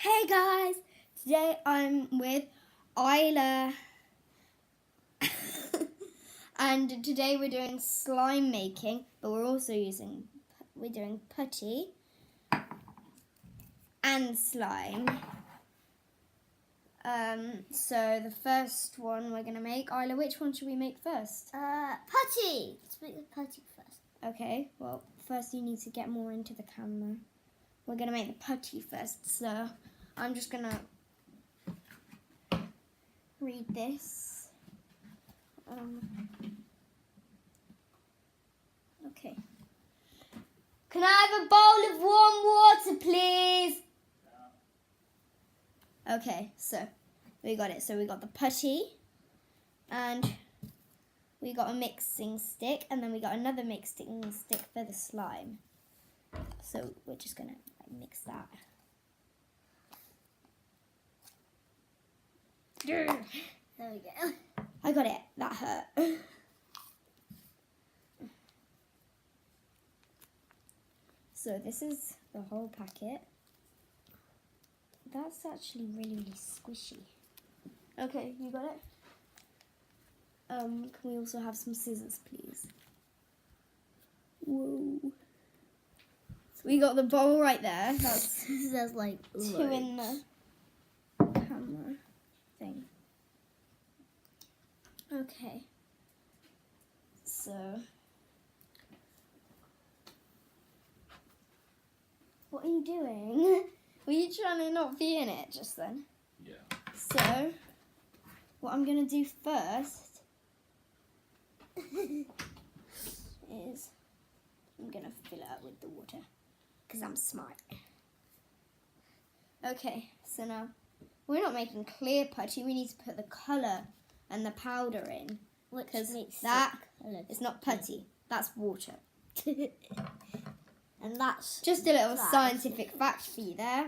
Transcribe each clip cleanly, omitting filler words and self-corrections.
Hey guys, today I'm with Isla and today we're doing slime making, but we're doing putty and slime. So the first one we're gonna make, Isla, which one should we make first? Putty. Let's make the putty first. Okay, well first you need to get more into the camera. We're gonna make the putty first, so I'm just gonna read this. Okay. Can I have a bowl of warm water, please? Okay, so we got it. So we got the putty, and we got a mixing stick, and then we got another mixing stick for the slime. So we're just gonna mix that. There we go. I got it. That hurt. So this is the whole packet. That's actually really, really squishy. Okay, you got it? Can we also have some scissors, please? Whoa. We got the bowl right there. There's like two in the camera thing. Okay. So what are you doing? Were you trying to not be in it just then? Yeah. So what I'm gonna do first is I'm gonna fill it up with the water because I'm smart. Okay, so now we're not making clear putty. We need to put the colour and the powder in because that is not putty. That's water. And that's Just a little scientific fact for you there.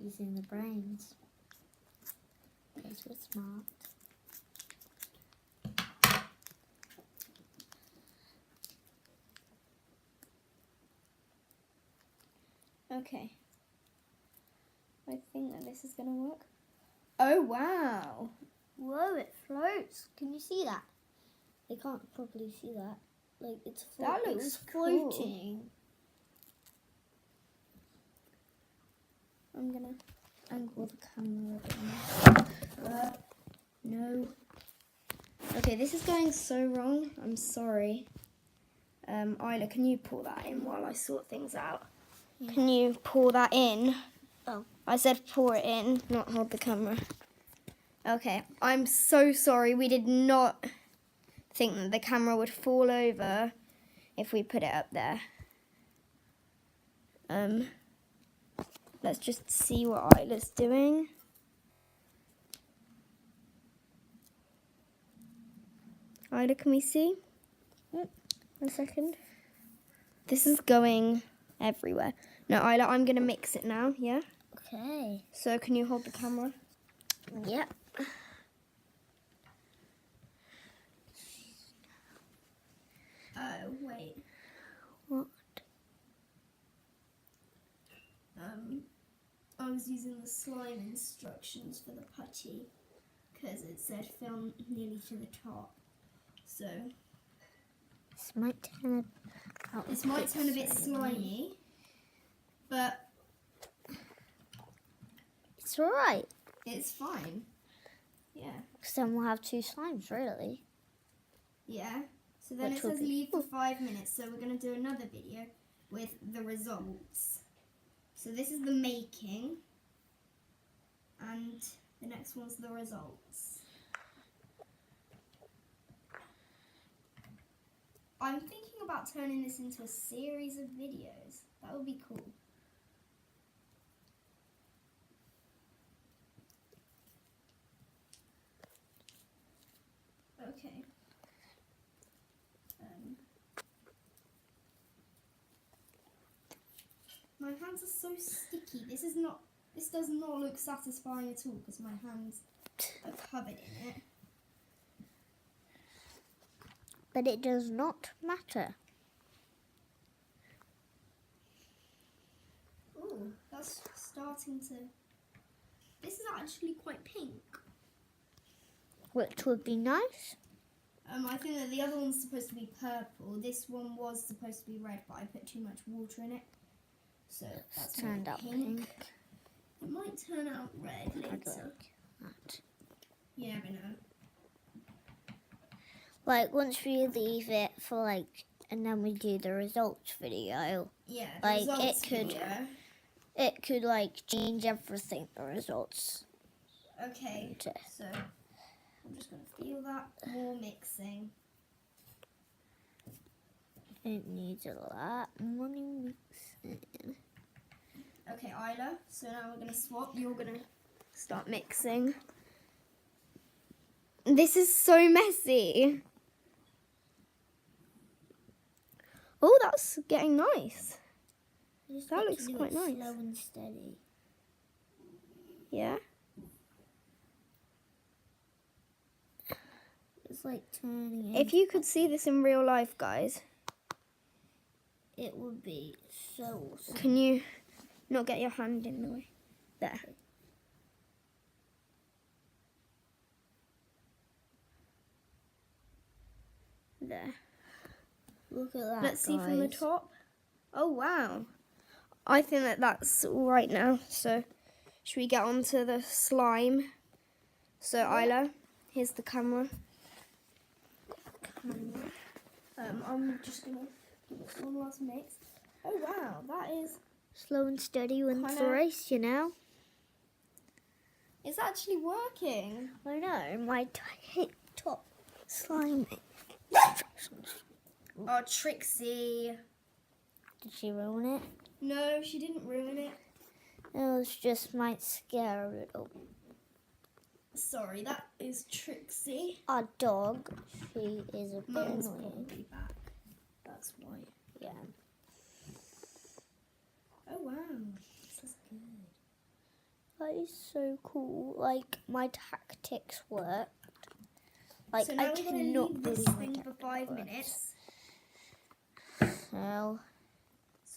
using the brains. Because we're smart. Okay. I think that this is going to work. Oh, wow. Whoa, it floats. Can you see that? They can't probably see that. Like it's That it looks was cool. floating. I'm going to angle the camera a bit more. No. Okay, this is going so wrong. I'm sorry. Isla, can you pour that in while I sort things out? Yeah. Can you pour that in? Oh. I said pour it in, not hold the camera. Okay, I'm so sorry. We did not think that the camera would fall over if we put it up there. Let's just see what Isla's doing. Isla, can we see? One second. This is going everywhere. No, Isla, I'm going to mix it now, yeah? Okay. So can you hold the camera? Yep. Oh, wait. What? I was using the slime instructions for the putty because it said fill nearly to the top. So This might turn out. this might turn a bit slimy, but It's alright. it's fine. Yeah. Because then we'll have two slimes, really. Yeah. So then Which it will says be- leave for 5 minutes. So we're going to do another video with the results. So this is the making. And the next one's the results. I'm thinking about turning this into a series of videos. That would be cool. Okay. My hands are so sticky. This does not look satisfying at all because my hands are covered in it. But it does not matter. that's starting to... This is actually quite pink. Which would be nice. I think that the other one's supposed to be purple. This one was supposed to be red, but I put too much water in it. So that's Turned out pink. It might turn out red I'd later. like that. You never know. Like once we leave it for like, and then we do the results video. Yeah, Like, results it could- video. It could like change everything. The results. Okay, Okay. so I'm just going to feel that. More mixing. It needs a lot more mixing. Okay, Isla, so now we're going to swap. You're going to start mixing. This is so messy. Oh, that's getting nice. That looks quite nice. Slow and steady. Yeah. It's like turning. If you could see this in real life, guys, It would be so awesome. can you not get your hand in the way? There. There. Look at that. Let's see from the guys. top. Oh, wow. I think that that's all right now. So, should we get on to the slime? So, Isla, here's the camera. I'm just going to give it one last mix. Oh, wow. That is... Slow and steady wins the Kinda- race, you know. It's actually working. I know, my top slime. Oh, Trixie. Did she ruin it? No, she didn't ruin it. It was just might scare a little. Sorry, that is Trixie. Our dog, she is a bit Mum's annoying. probably back. That's why. Yeah. Oh, wow. This is good. That is so cool. Like, my tactics worked. Like, So now I we're going to cannot leave this believe my thing for tactic 5 worked. minutes. So,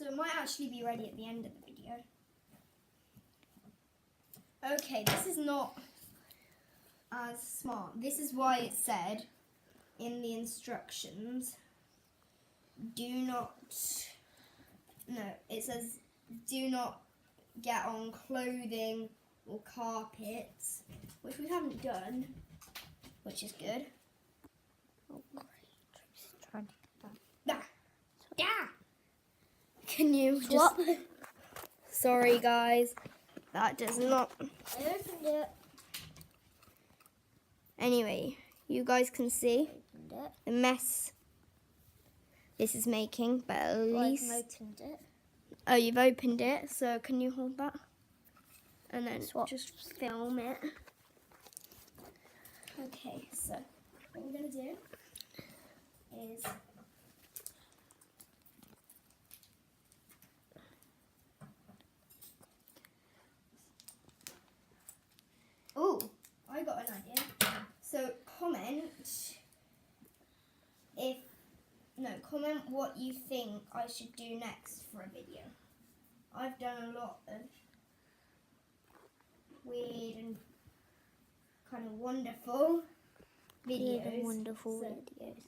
it might actually be ready at the end of the video. Okay, this is not as smart. This is why it said in the instructions, do not, no, it says do not get on clothing or carpets, which we haven't done, which is good. oh great. Trixie's trying to get Ah. Yeah. Can you Swap. just... Sorry, guys. That does not... I opened it. Anyway, you guys can see Opened it. the mess this is making, but at least... I've opened it. Oh, you've opened it, so can you hold that? And then Swap. just film it. Okay, so what we're going to do is... Oh, I got an idea. So comment comment what you think I should do next for a video. I've done a lot of weird and kind of wonderful videos. Weird and wonderful so- videos.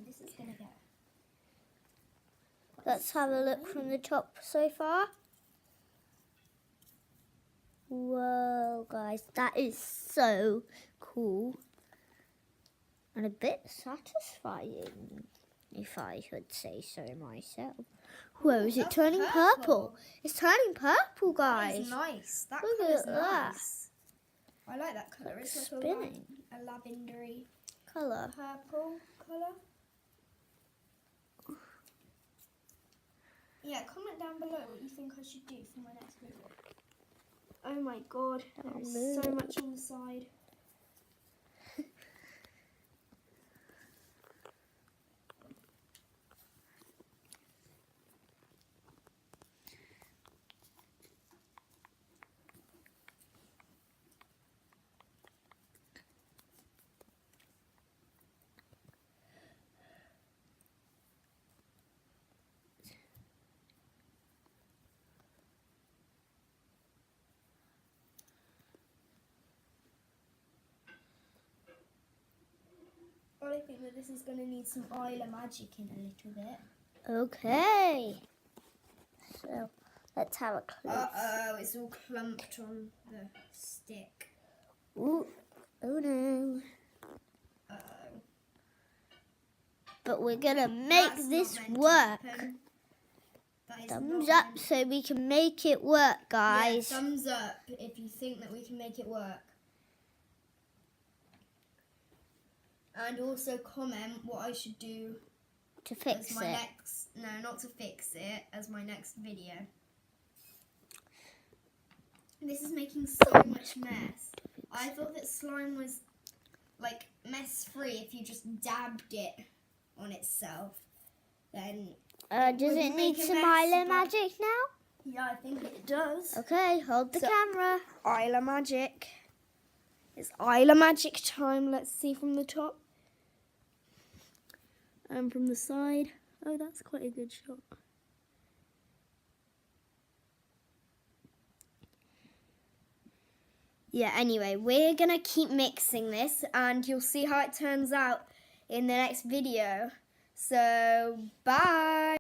This is gonna get. Let's have a look from the top so far. Whoa, guys, that is so cool. And a bit satisfying, if I should say so myself. Whoa, is it That's turning purple. purple? It's turning purple, That guys. is nice. That Look colour's at that. nice. I like that colour. It's like Spinning. a lavendery Colour. purple colour. Yeah, comment down below what you think I should do for my next video. Oh my god, there is so much on the side. I think that this is going to need some Isla Magic in a little bit. Okay. So let's have a close. Uh-oh, it's all clumped on the stick. Ooh. Oh no. Uh-oh. But we're going to make That's this not meant to work. happen. That is Thumbs not up meant- so we can make it work, guys. Yeah, thumbs up if you think that we can make it work. And also comment what I should do To fix as my it. next... No, not to fix it, as my next video. This is making so much mess. I thought that slime was, like, mess-free if you just dabbed it on itself. Then... Does would it make need a some mess, Isla but- Magic now? Yeah, I think it does. Okay, hold the So- camera. Isla Magic. It's Isla Magic time. Let's see from the top. And from the side. Oh, that's quite a good shot. Yeah, anyway, we're going to keep mixing this and you'll see how it turns out in the next video. So, bye!